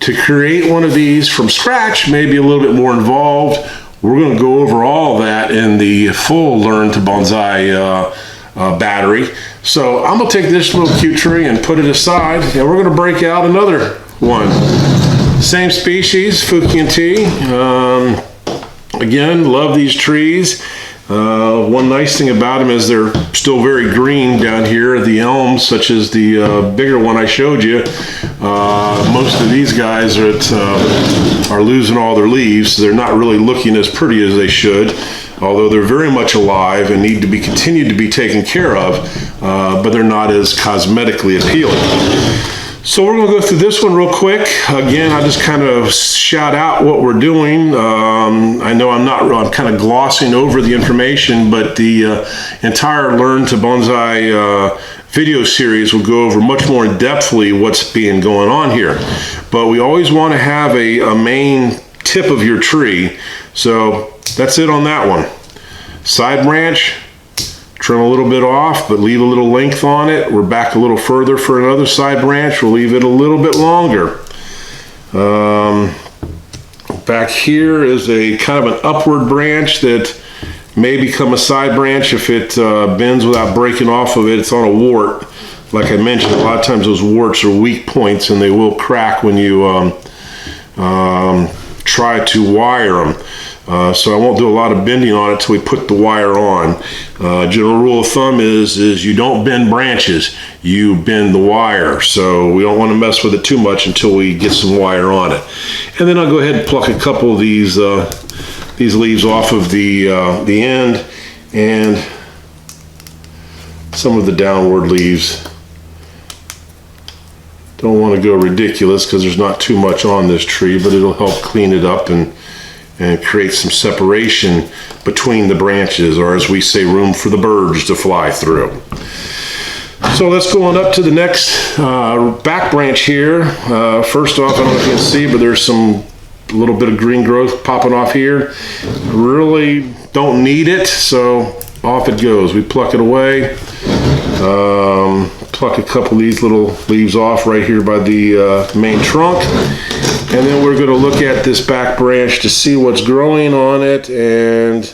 To create one of these from scratch may be a little bit more involved. We're going to go over all that in the full Learn to Bonsai battery. So I'm going to take this little cute tree and put it aside, and we're going to break out another one. Same species, Fukien Tea. Again, love these trees. One nice thing about them is they're still very green down here. The elms, such as the bigger one I showed you, most of these guys are losing all their leaves. So they're not really looking as pretty as they should, although they're very much alive and need to be continued to be taken care of, but they're not as cosmetically appealing. So we're going to go through this one real quick. Again, I just kind of shout out what we're doing. I know I'm kind of glossing over the information, but the entire Learn to Bonsai video series will go over much more in depthly what's being going on here. But we always want to have a main tip of your tree. So that's it on that one. Side branch. Trim a little bit off, but leave a little length on it. We're back a little further for another side branch. We'll leave it a little bit longer. Back here is a kind of an upward branch that may become a side branch if it bends without breaking off of it. It's on a wart. Like I mentioned, a lot of times those warts are weak points and they will crack when you try to wire them. So I won't do a lot of bending on it till we put the wire on. General rule of thumb is you don't bend branches, you bend the wire. So we don't want to mess with it too much until we get some wire on it. And then I'll go ahead and pluck a couple of these leaves off of the end and some of the downward leaves. Don't want to go ridiculous because there's not too much on this tree, but it'll help clean it up and create some separation between the branches, or as we say, room for the birds to fly through. So let's go on up to the next back branch here. First off, I don't know if you can see, but there's a little bit of green growth popping off here. Really don't need it, so off it goes. We pluck it away. Pluck a couple of these little leaves off right here by the main trunk. And then we're going to look at this back branch to see what's growing on it. And,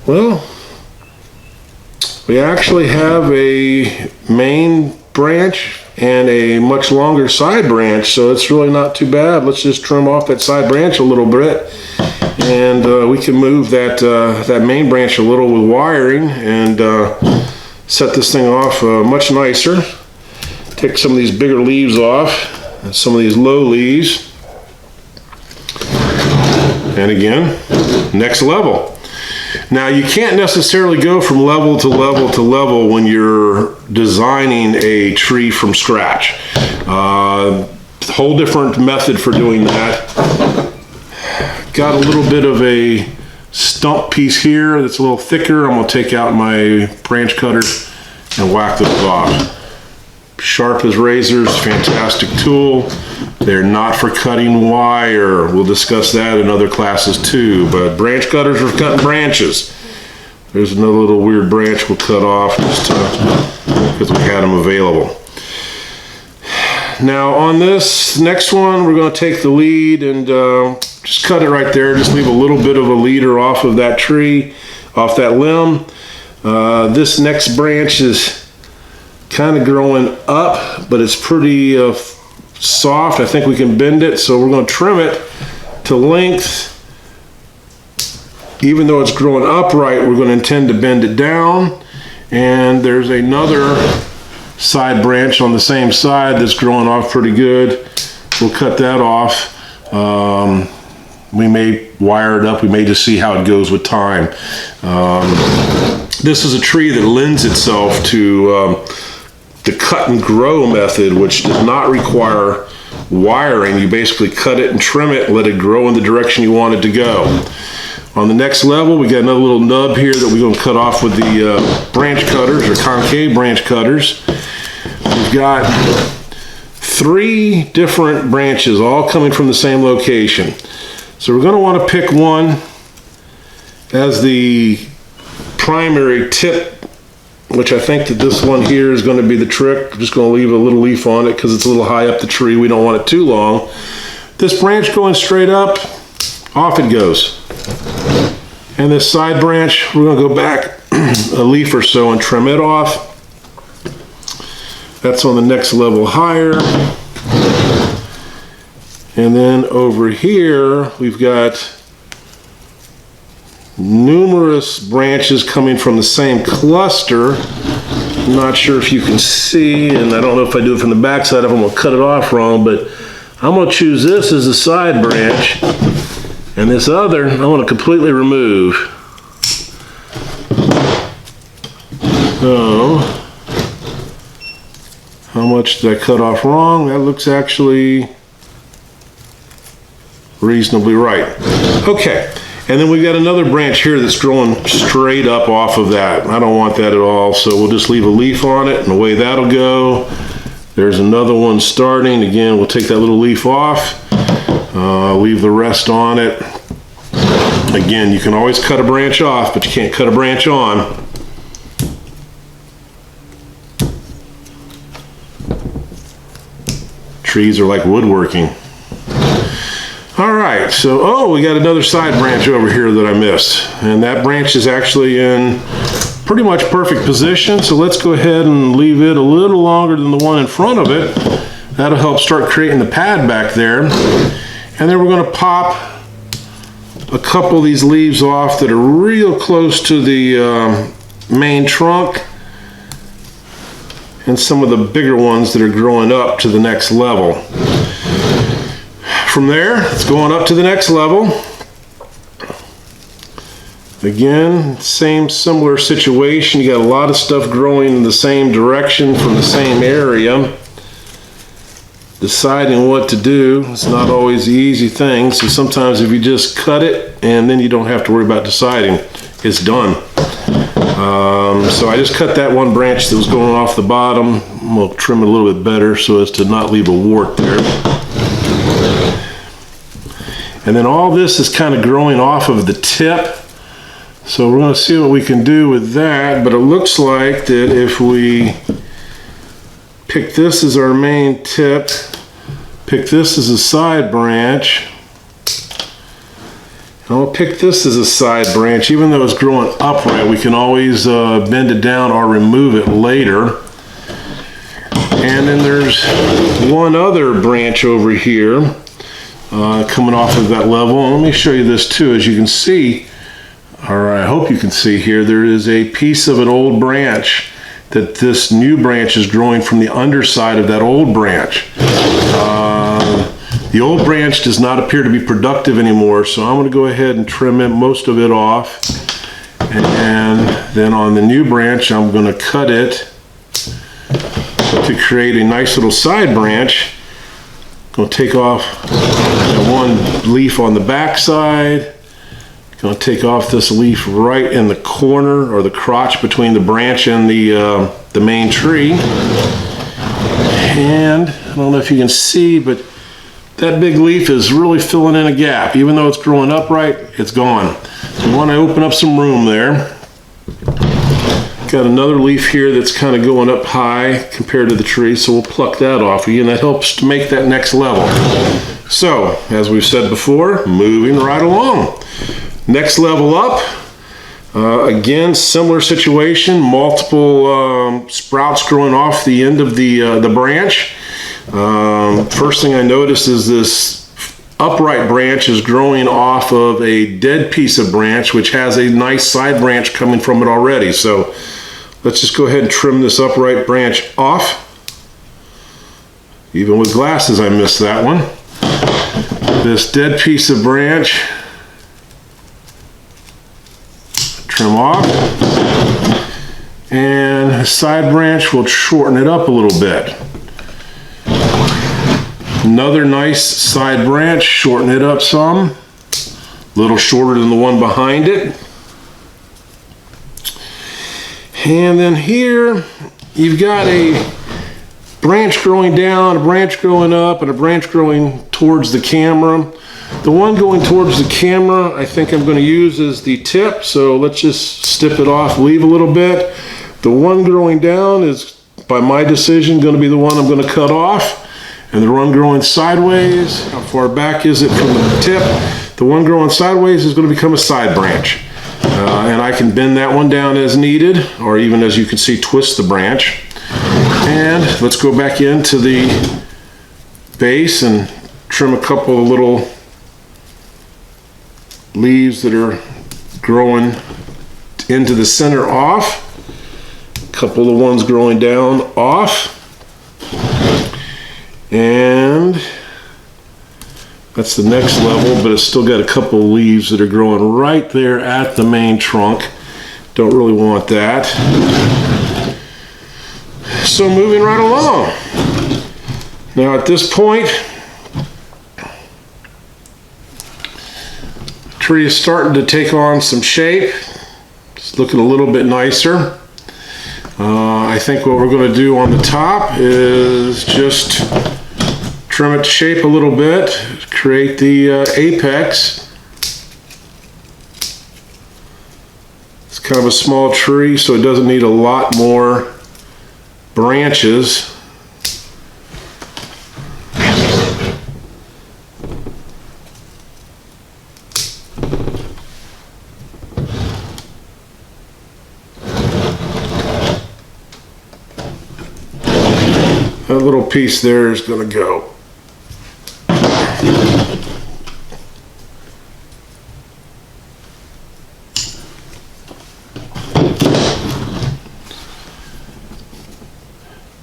well, we actually have a main branch and a much longer side branch, so it's really not too bad. Let's just trim off that side branch a little bit, and we can move that main branch a little with wiring and set this thing off much nicer. Take some of these bigger leaves off and some of these low leaves, and again, next level. Now you can't necessarily go from level to level to level when you're designing a tree from scratch. Whole different method for doing that. Got a little bit of a stump piece here that's a little thicker. I'm going to take out my branch cutter and whack those off. Sharp as razors, fantastic tool. They're not for cutting wire. We'll discuss that in other classes too, but branch cutters are for cutting branches. There's another little weird branch we'll cut off just because we had them available. Now on this next one, we're going to take the lead and just cut it right there. Just leave a little bit of a leader off of that tree, off that limb. This next branch is kind of growing up, but it's pretty soft. I think we can bend it, so we're going to trim it to length. Even though it's growing upright, we're going to intend to bend it down. And there's another side branch on the same side that's growing off pretty good. We'll cut that off. We may wire it up. We may just see how it goes with time. This is a tree that lends itself to the cut and grow method, which does not require wiring. You basically cut it and trim it, let it grow in the direction you want it to go. On the next level, we got another little nub here that we're going to cut off with the branch cutters, or concave branch cutters. We've got 3 different branches all coming from the same location. So we're going to want to pick one as the primary tip which I think that this one here is going to be the trick. I'm just going to leave a little leaf on it because it's a little high up the tree. We don't want it too long. This branch going straight up, off it goes. And this side branch, we're going to go back a leaf or so and trim it off. That's on the next level higher. And then over here, we've got numerous branches coming from the same cluster. I'm not sure if you can see, and I don't know if I do it from the back side, if I'm gonna cut it off wrong, but I'm gonna choose this as a side branch, and this other, I wanna completely remove. So, how much did I cut off wrong? That looks actually reasonably right. Okay, and then we've got another branch here that's growing straight up off of that. I don't want that at all, so we'll just leave a leaf on it, and away that'll go. There's another one starting. Again, we'll take that little leaf off, leave the rest on it. Again, you can always cut a branch off, but you can't cut a branch on. Trees are like woodworking. All right, so, we got another side branch over here that I missed. And that branch is actually in pretty much perfect position. So let's go ahead and leave it a little longer than the one in front of it. That'll help start creating the pad back there. And then we're gonna pop a couple of these leaves off that are real close to the main trunk, and some of the bigger ones that are growing up to the next level. From there, it's going up to the next level. Again, similar situation. You got a lot of stuff growing in the same direction from the same area. Deciding what to do, it's not always the easy thing. So sometimes if you just cut it and then you don't have to worry about deciding, it's done. So I just cut that one branch that was going off the bottom. We'll trim it a little bit better so as to not leave a wart there. And then all this is kind of growing off of the tip. So we're going to see what we can do with that. But it looks like that if we pick this as our main tip, pick this as a side branch, and I'll pick this as a side branch. Even though it's growing upright, we can always bend it down or remove it later. And then there's one other branch over here coming off of that level. And let me show you this too. As you can see, or I hope you can see here, there is a piece of an old branch that this new branch is growing from the underside of that old branch. The old branch does not appear to be productive anymore, so I'm going to go ahead and trim most of it off. And then on the new branch, I'm going to cut it to create a nice little side branch. Going to take off one leaf on the back side. Going to take off this leaf right in the corner or the crotch between the branch and the main tree. And I don't know if you can see, but that big leaf is really filling in a gap. Even though it's growing upright, it's gone. So we want to open up some room there. Got another leaf here that's kind of going up high compared to the tree, so we'll pluck that off. Again, that helps to make that next level. So, as we've said before, moving right along. Next level up, again, similar situation, multiple sprouts growing off the end of the branch. First thing I noticed is this upright branch is growing off of a dead piece of branch, which has a nice side branch coming from it already. So let's just go ahead and trim this upright branch off. Even with glasses, I missed that one. This dead piece of branch, trim off, and a side branch will shorten it up a little bit. Another nice side branch, shorten it up some, a little shorter than the one behind it. And then here you've got a branch growing down, a branch growing up, and a branch growing towards the camera. The one going towards the camera, I think I'm going to use as the tip, so let's just snip it off, leave a little bit. The one growing down is, by my decision, going to be the one I'm going to cut off. And the one growing sideways, how far back is it from the tip? The one growing sideways is going to become a side branch. And I can bend that one down as needed, or even, as you can see, twist the branch. And let's go back into the base and trim a couple of little leaves that are growing into the center off. A couple of the ones growing down off. And that's the next level, but it's still got a couple of leaves that are growing right there at the main trunk. Don't really want that. So moving right along. Now at this point, the tree is starting to take on some shape. It's looking a little bit nicer. I think what we're going to do on the top is just trim it to shape a little bit, create the apex. It's kind of a small tree, so it doesn't need a lot more branches. That little piece there is going to go.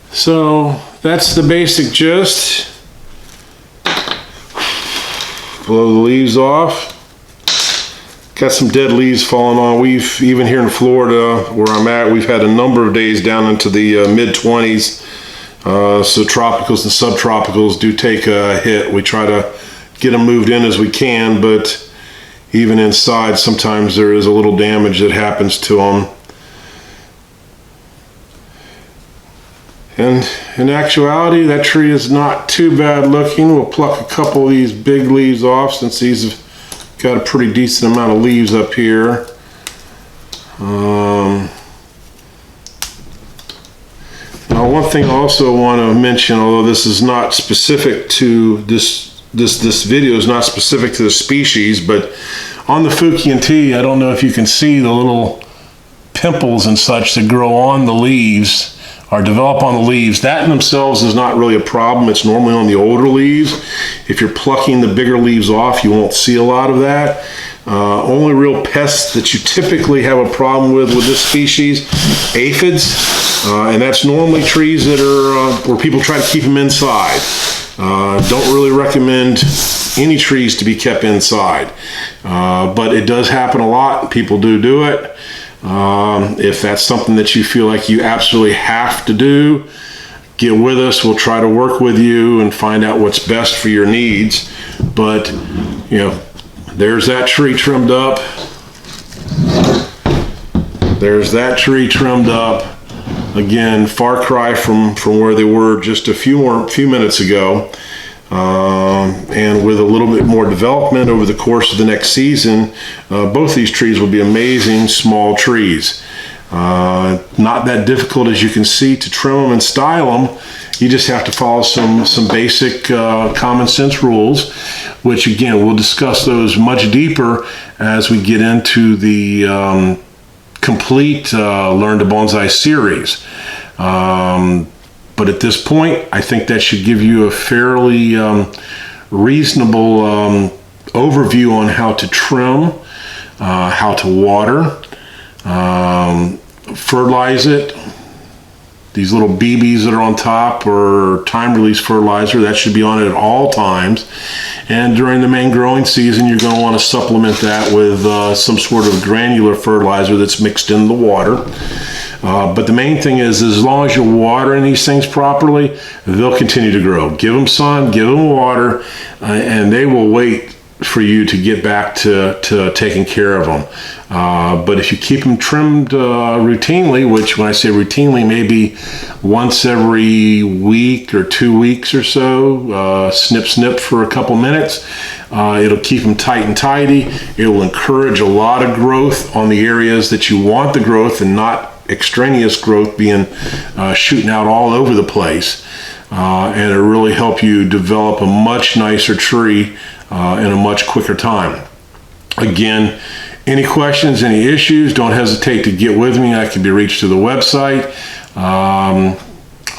So that's the basic gist. Blow the leaves off. Got some dead leaves falling on. We've, even here in Florida where I'm at, we've had a number of days down into the mid-20s. So tropicals and subtropicals do take a hit. We try to get them moved in as we can, but even inside sometimes there is a little damage that happens to them. And in actuality, that tree is not too bad looking. We'll pluck a couple of these big leaves off since these have got a pretty decent amount of leaves up here. Now, one thing I also want to mention, although this is not specific to this video is not specific to the species, but on the Fukien Tea, I don't know if you can see the little pimples and such that grow on the leaves or develop on the leaves. That in themselves is not really a problem. It's normally on the older leaves. If you're plucking the bigger leaves off, you won't see a lot of that. Only real pests that you typically have a problem with this species, aphids, and that's normally trees that are where people try to keep them inside. Don't really recommend any trees to be kept inside, but it does happen a lot. People do it. If that's something that you feel like you absolutely have to do, get with us. We'll try to work with you and find out what's best for your needs. But, you know, there's that tree trimmed up. There's that tree trimmed up. Again, far cry from where they were just a few minutes ago. And with a little bit more development over the course of the next season, both these trees will be amazing small trees. Not that difficult, as you can see, to trim them and style them. You just have to follow some basic common sense rules, which again, we'll discuss those much deeper as we get into the complete Learn to Bonsai series. But at this point, I think that should give you a fairly reasonable overview on how to trim, how to water, fertilize it. These little BBs that are on top or time release fertilizer, that should be on it at all times. And during the main growing season, you're going to want to supplement that with some sort of granular fertilizer that's mixed in the water. But the main thing is, as long as you're watering these things properly, they'll continue to grow. Give them sun, give them water, and they will wait for you to get back to taking care of them. But if you keep them trimmed routinely, which when I say routinely, maybe once every week or 2 weeks or so, snip for a couple minutes, it'll keep them tight and tidy. It will encourage a lot of growth on the areas that you want the growth, and not extraneous growth being shooting out all over the place. And it'll really help you develop a much nicer tree in a much quicker time. Again, any questions, any issues, don't hesitate to get with me. I can be reached through the website.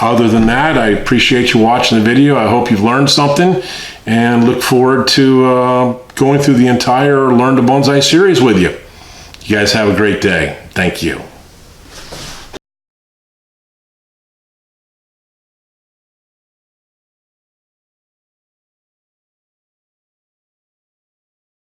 Other than that, I appreciate you watching the video. I hope you've learned something, and look forward to going through the entire Learn to Bonsai series with you. You guys have a great day. Thank you.